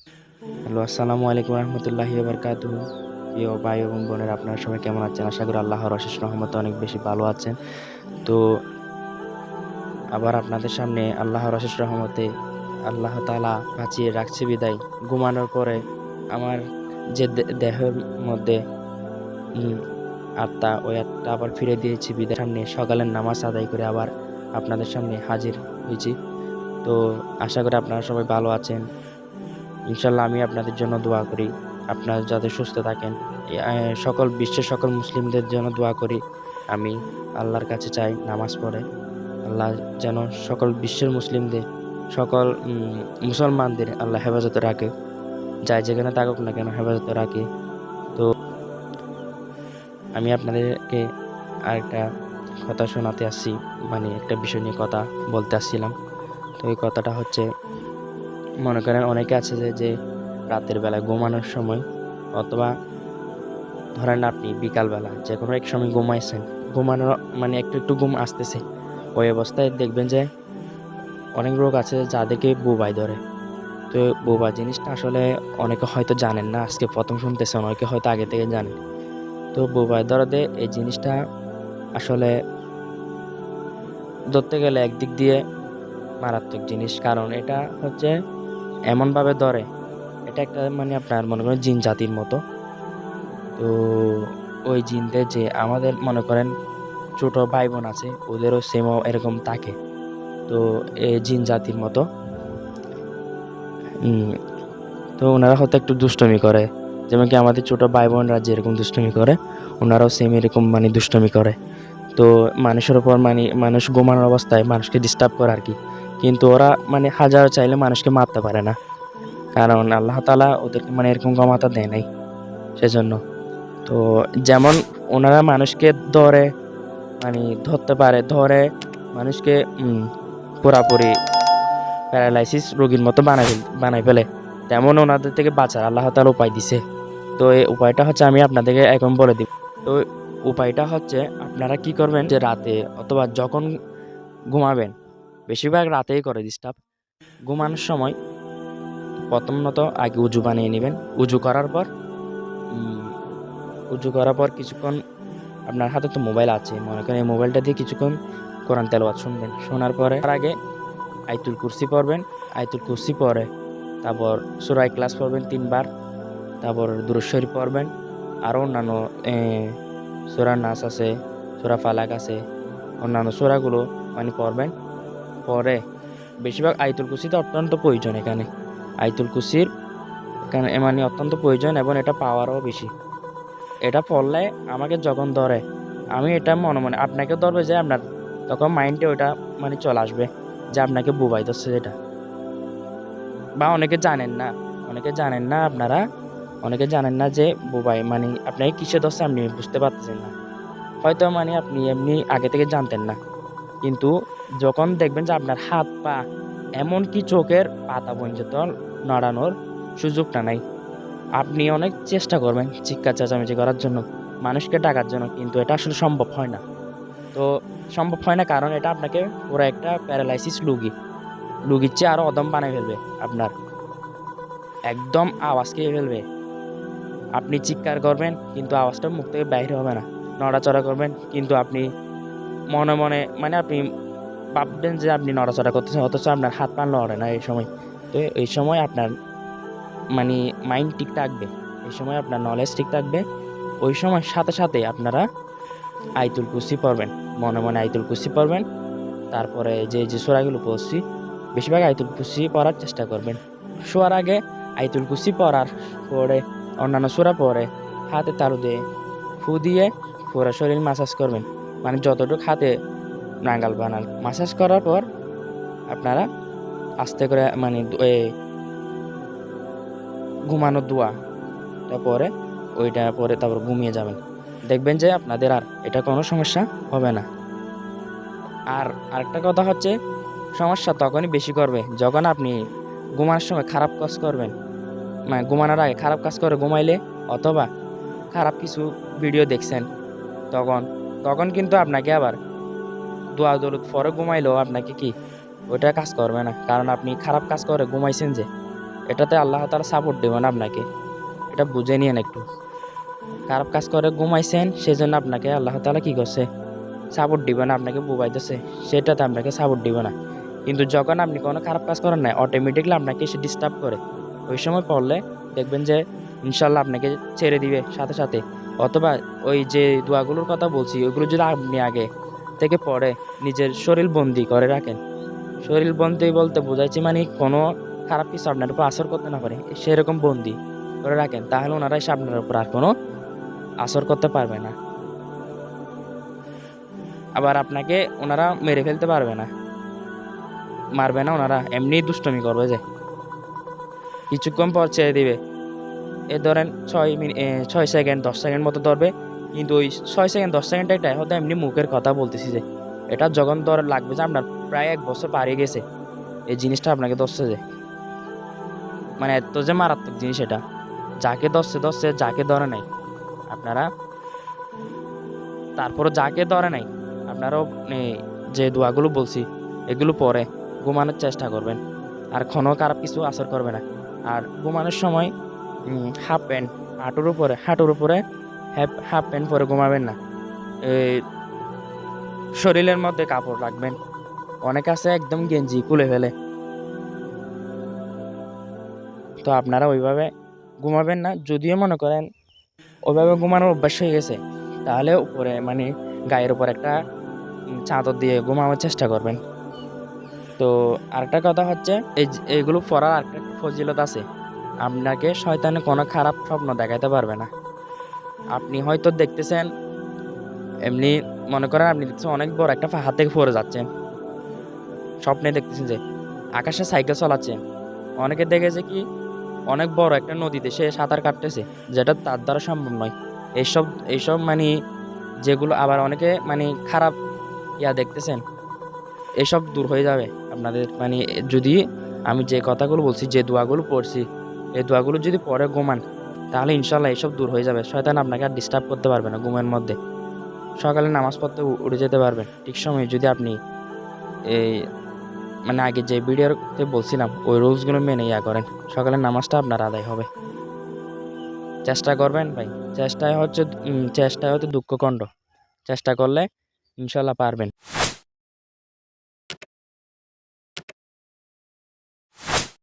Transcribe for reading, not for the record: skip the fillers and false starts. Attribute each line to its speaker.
Speaker 1: Hello, আসসালামু আলাইকুম রহমতুল্লাহি বারকাতুহু। প্রিয় ভাই এবং বোনেরা, আপনারা সবাই কেমন আছেন? আশা করি আল্লাহর অশেষ রহমতে অনেক বেশি ভালো আছেন। তো আবার আপনাদের সামনে আল্লাহর অশেষ রহমতে আল্লাহ তাআলা বাঁচিয়ে রাখছে বিদায় ঘুমানোর পরে আমার যে দেহের মধ্যে উম, আত্মা, ওই আত্মা আবার ফিরে দিয়েছি বিদায়। সামনে সকালের নামাজ আদায় করে আবার আপনাদের সামনে হাজির হয়েছি। তো আশা করি আপনারা সবাই ভালো আছেন। ইনশাল্লাহ আমি আপনাদের জন্য দোয়া করি, আপনারা যাতে সুস্থ থাকেন। সকল বিশ্বের সকল মুসলিমদের জন্য দোয়া করি। আমি আল্লাহর কাছে চাই নামাজ পড়ে আল্লাহ যেন সকল বিশ্বের মুসলিমদের, সকল মুসলমানদের আল্লাহ হেফাজতে রাখে, যাই যেখানে থাকুক না কেন হেফাজতে রাখে। তো আমি আপনাদেরকে আরেকটা কথা শোনাতে আসছি, মানে একটা বিষয় নিয়ে কথা বলতে আসছিলাম। তো এই কথাটা হচ্ছে, মনে করেন অনেকে আছে যে রাতের বেলা ঘুমানোর সময়, অথবা ধরেন আপনি বিকালবেলা যে কোনো এক সময় ঘুমাইছেন, ঘুমানোর মানে একটু একটু ঘুম আসতেছে, ওই অবস্থায় দেখবেন যে অনেক রোগ আছে যাদেরকে বোবাই ধরে। তো বোবা জিনিসটা আসলে অনেকে হয়তো জানেন না, আজকে প্রথম শুনতেছেন, অনেকে হয়তো আগে থেকে জানেন। তো বোবাই ধরাতে এই জিনিসটা আসলে ধরতে গেলে একদিক দিয়ে মারাত্মক জিনিস, কারণ এটা হচ্ছে এমনভাবে ধরে, এটা একটা মানে আপনার মনে করেন জিন জাতির মতো। তো ওই জিনদের যে আমাদের মনে করেন ছোট ভাই বোন আছে, ওদেরও সেম এরকম থাকে। তো এই জিন জাতির মতো উম, তো ওনারা হয়তো একটু দুষ্টমি করে, যেমন কি আমাদের ছোট ভাই বোনরা যেরকম দুষ্টমি করে, ওনারাও সেম এরকম মানে দুষ্টমি করে। তো মানুষের উপর মানে মানুষ ঘুমানোর অবস্থায় মানুষকে ডিস্টার্ব করে আর কি। কিন্তু ওরা মানে হাজার চাইলে মানুষকে মারতে পারে না, কারণ আল্লাহ তাআলা ওদেরকে মানে এরকম ক্ষমতা দেয় নাই, সেজন্য। তো যেমন ওনারা মানুষকে ধরে, মানে ধরতে পারে, ধরে মানুষকে পুরাপুরি প্যারালাইসিস রোগীর মতো বানাই ফেলে, তেমন ওনাদের থেকে বাঁচার আল্লাহ তাআলা উপায় দিছে। তো এই উপায়টা হচ্ছে আমি আপনাদেরকে এখন বলে দিব। তো উপায়টা হচ্ছে, আপনারা কি করবেন যে রাতে অথবা যখন ঘুমাবেন, বেশিরভাগ রাতেই করে ডিস্টার্ব। ঘুমানোর সময় প্রথমত আগে উজু বানিয়ে নেবেন। উজু করার পর উম, উজু করার পর কিছুক্ষণ আপনার হাতে তো মোবাইল আছে, মনে করেন এই মোবাইলটা দিয়ে কিছুক্ষণ কোরআন তেলাওয়াত শুনবেন। শোনার পরে তার আগে আয়াতুল কুরসি পড়বেন। আয়াতুল কুরসি পরে তারপর সূরা ইখলাস পড়বেন 3 বার। তারপর দুরূদ শরীফ পড়বেন। আরও অন্যান্য সূরা নাস আছে, সূরা ফালাক আছে, অন্যান্য সূরাগুলো মানে পড়বেন। পরে বেশিরভাগ আয়াতুল কুরসিতে অত্যন্ত প্রয়োজন এখানে। আয়াতুল কুরসির এখানে মানে অত্যন্ত প্রয়োজন, এবং এটা পাওয়ারও বেশি। এটা পড়লে আমাকে যখন ধরে, আমি এটা মনে মনে আপনাকে ধরবে যে আপনার, তখন মাইন্ডে ওটা মানে চলে আসবে যে আপনাকে বুবাই ধরছে যেটা। বা অনেকে জানেন না আপনারা, অনেকে জানেন না যে বুবাই মানে আপনাকে কিসে ধরছে আপনি বুঝতে পারতেছেন না। হয়তো মানে আপনি এমনি আগে থেকে জানতেন না, কিন্তু যখন দেখবেন যে আপনার হাত পা, এমনকি চোখের পাতা পর্যন্ত নড়ানোর সুযোগটা নাই, আপনি অনেক চেষ্টা করবেন চিৎকার চেঁচামেচি করার জন্য, মানুষকে ডাকার জন্য, কিন্তু এটা আসলে সম্ভব হয় না। তো সম্ভব হয় না কারণ এটা আপনাকে পুরো একটা প্যারালাইসিস লুগির চেয়ে আরো অদম বানাই ফেলবে, আপনার একদম আওয়াজ খেয়ে ফেলবে। আপনি চিৎকার করবেন কিন্তু আওয়াজটা মুখ থেকে বাইরে হবে না, নড়াচড়া করবেন কিন্তু আপনি মনে মনে মানে আপনি ভাববেন যে আপনি নড়াচড়া করতেছেন, অথচ আপনার হাত পা নড়ে না এই সময়। তো এই সময় আপনার মানে মাইন্ড ঠিক থাকবে, এই সময় আপনার নলেজ ঠিক থাকবে। ওই সময় সাথে সাথে আপনারা আয়াতুল কুরসি পড়বেন, মনে মনে আয়াতুল কুরসি পড়বেন। তারপরে যে সূরাগুলো পড়ছি, বেশিরভাগ আয়াতুল কুরসি পড়ার চেষ্টা করবেন। শোয়ার আগে আয়াতুল কুরসি পড়ার পরে অন্যান্য সূরা পড়ে হাতে তালু দিয়ে ফু দিয়ে পুরো শরীর মাসাজ করবেন, মানে যতটুকু হাতে নাগাল বানাল। মাসাজ করার পর আপনারা আস্তে করে মানে ঘুমানোর দোয়া পরে, ওইটা পরে তারপর ঘুমিয়ে যাবেন। দেখবেন যে আপনাদের আর এটা কোনো সমস্যা হবে না। আর আরেকটা কথা হচ্ছে, সমস্যা তখনই বেশি করবে যখন আপনি ঘুমানোর সময় খারাপ কাজ করবেন, মানে ঘুমানোর আগে খারাপ কাজ করে ঘুমাইলে, অথবা খারাপ কিছু ভিডিও দেখছেন, তখন তখন কিন্তু আপনাকে আবার দোয়া দরুদ পরে ঘুমাইলেও আপনাকে কি ওইটা কাজ করবে না, কারণ আপনি খারাপ কাজ করে ঘুমাইছেন যে। এটাতে আল্লাহ তাআলা সাপোর্ট দেবে না আপনাকে। এটা বুঝে নিয়েন একটু। খারাপ কাজ করে ঘুমাইছেন, সেজন্য আপনাকে আল্লাহ তাআলা কি করছে? সাপোর্ট দিবে না, আপনাকে বুবাইতেছে, সেটাতে আপনাকে সাপোর্ট দিবে না। কিন্তু যখন আপনি কোনো খারাপ কাজ করেন না, অটোমেটিকলি আপনাকে এসে ডিস্টার্ব করে। ওই সময় পড়লে দেখবেন যে ইনশাল্লাহ আপনাকে ছেড়ে দিবে সাথে সাথে। অথবা ওই যে দোয়াগুলোর কথা বলছি, ওইগুলো যদি আপনি আগে থেকে পড়ে নিজের শরীর বন্দি করে রাখেন, শরীর বন্দি বলতে বোঝাইছি মানে কোনো খারাপ কিছু আপনার উপর আসর করতে না পারে, সেরকম বন্দি করে রাখেন, তাহলে ওনারা এসে আপনার উপর আর কোনো আসর করতে পারবে না। আবার আপনাকে ওনারা মেরে ফেলতে পারবে না, মারবে না, ওনারা এমনি দুষ্টমি করবে যে কিছুক্ষণ পর ছেড়ে দিবে। এ ধরেন 6 মিনিট 6 সেকেন্ড 10 সেকেন্ড মতো ধরবে, কিন্তু ওই 6 সেকেন্ড 10 সেকেন্ডটা হয়তো এমনি মুখের কথা বলতেছি যে এটা যখন ধরে লাগবে যে আপনার প্রায় 1 বছর পাড়িয়ে গেছে, এই জিনিসটা আপনাকে ধরছে যে মানে এত যে মারাত্মক জিনিস এটা। যাকে ধরছে ধরছে, যাকে ধরে নাই আপনারা, তারপরে যাকে ধরে নাই আপনারাও যে দোয়াগুলো বলছি এগুলো পরে ঘুমানোর চেষ্টা করবেন, আর কোনো খারাপ কিছু আসর করবে না। আর ঘুমানোর সময় হাফ প্যান্ট হাঁটুর উপরে হাফ প্যান্ট পরে ঘুমাবেন না। এই শরীরের মধ্যে কাপড় রাখবেন। অনেক আছে একদম গেঞ্জি খুলে ফেলে, তো আপনারা ওইভাবে ঘুমাবেন না। যদিও মনে করেন ওইভাবে ঘুমানোর অভ্যাস হয়ে গেছে, তাহলে উপরে মানে গায়ের উপর একটা চাদর দিয়ে ঘুমানোর চেষ্টা করবেন। তো আরেকটা কথা হচ্ছে এইগুলো পড়ার আরেকটা ফজিলত আছে, আপনাকে শয়তানে কোনো খারাপ স্বপ্ন দেখাতে পারবে না। আপনি হয়তো দেখতেছেন এমনি, মনে করেন আপনি দেখতেছেন অনেক বড় একটা পাহাড় থেকে পড়ে যাচ্ছেন, স্বপ্নে দেখতেছেন যে আকাশে সাইকেল চালাচ্ছেন। অনেকে দেখেছে কি অনেক বড় একটা নদীতে সে সাঁতার কাটতেছে, যেটা তার দ্বারা সম্ভব নয়। এইসব মানে যেগুলো আবার অনেকে মানে খারাপ দেখতেছেন, এসব দূর হয়ে যাবে আপনাদের। মানে যদি আমি যে কথাগুলো বলছি, যে দোয়াগুলো পড়ছি, এই দোয়াগুলো যদি পরে ঘুমান, তাহলে ইনশাল্লাহ এসব দূর হয়ে যাবে। শয়তান আপনাকে আর ডিস্টার্ব করতে পারবে না ঘুমের মধ্যে। সকালে নামাজ পড়তে উঠে যেতে পারবেন ঠিক সময়ে, যদি আপনি এই মানে আগে যে ভিডিওতে বলছিলাম ওই রুলসগুলো মেনে করেন, সকালে নামাজটা আপনার আদায় হবে। চেষ্টা করবেন ভাই। চেষ্টায় হচ্ছে দুঃখ কণ্ড। চেষ্টা করলে ইনশাল্লাহ পারবেন।